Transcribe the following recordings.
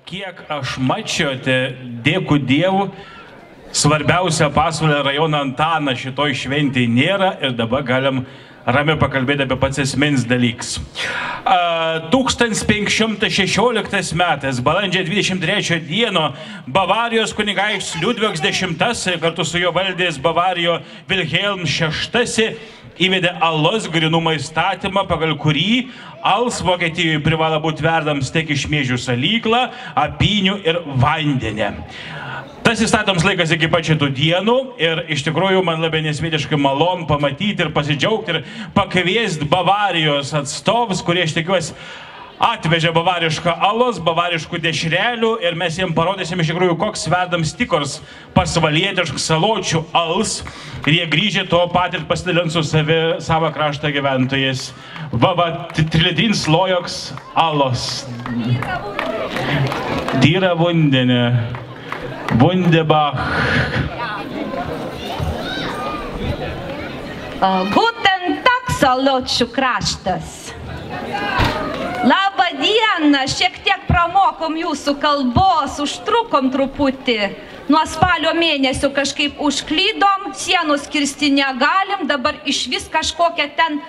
kiek aš mačiuote, dėkui Dievui, svarbiausia pasvalio rajono Antaną šitoj šventėje nėra ir dabar galim ramiai pakalbėti apie pats esminis dalykas. 1516 metais, balandžio 23 dieną, Bavarijos kunigaikštis Liudvigs X kartu su jo valdės Bavarijo Vilhelm VI įvedė alos grynumo įstatymą, pagal kurį als Vokietijoje privalo būti verdams tiek iš miežių salyklą, apynių ir vandenį. Tas įstatymas laikas iki pačių tų dienų ir iš tikrųjų man labai nesvietiškai malon pamatyti ir pasidžiaugti ir pakviesti Bavarijos atstovus, kurie aš tikiuosi atvežė bavarišką alos, bavariškų dešrelių ir mes jiems parodysim iš tikrųjų, koks verdams tikors pasvalietiškas saločių als ir jie grįžę to pat ir pasidalins su savo krašto gyventojais. Trilitrin slojoks alos. Tyra vandenė. Wunderbach. Guten Tag, saločių kraštas. Labą dieną, šiek tiek pramokom jūsų kalbos, užtrukom truputį. Nuo spalio mėnesio kažkaip užklydom, sienos kirsti negalim, dabar iš vis kažkokia ten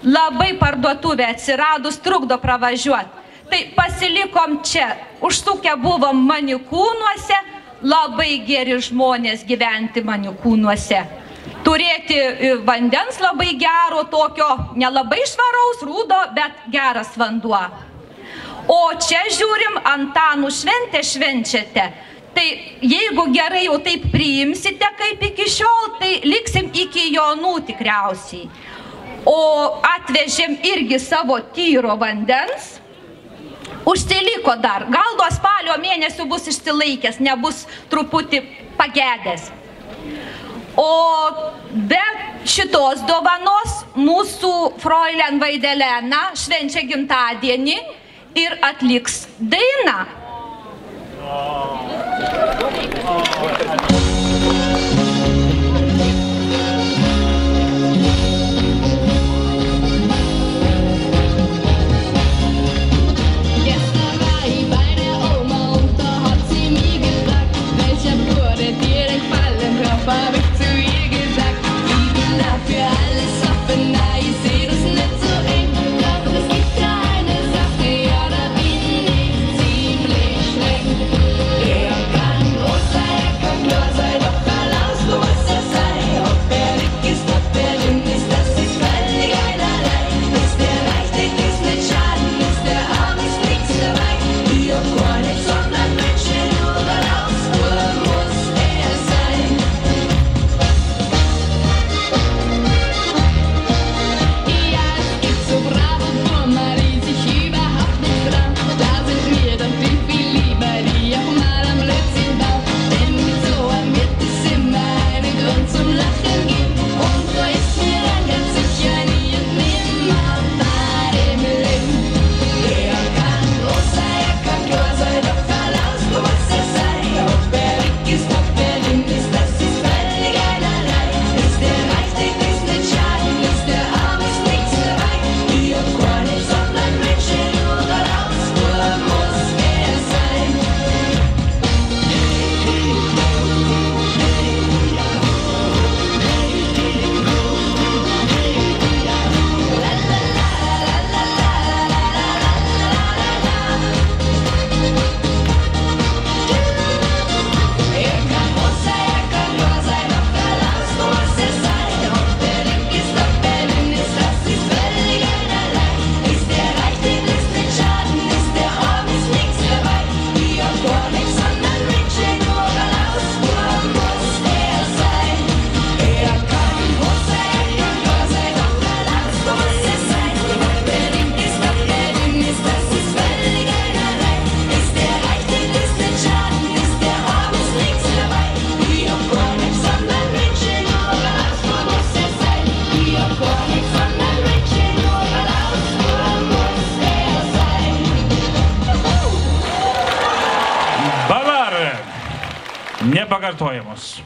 labai parduotuvė atsiradus, trukdo pravažiuoti. Tai pasilikom čia, užsukę buvom Manikūnuose, labai geri žmonės gyventi Manikūnuose. Turėti vandens labai gero, tokio nelabai švaraus, rūdo, bet geras vanduo. O čia žiūrim, Antanų šventę švenčiate. Tai jeigu gerai jau taip priimsite kaip iki šiol, tai liksim iki Jonų tikriausiai. O atvežėm irgi savo tyro vandens. Užsiliko dar, gal nuo spalio mėnesių bus išsilaikęs, nebus truputį pagedęs. O be šitos dovanos mūsų Fräulein Vaidelena švenčia gimtadienį ir atliks dainą. Nepakartojamos.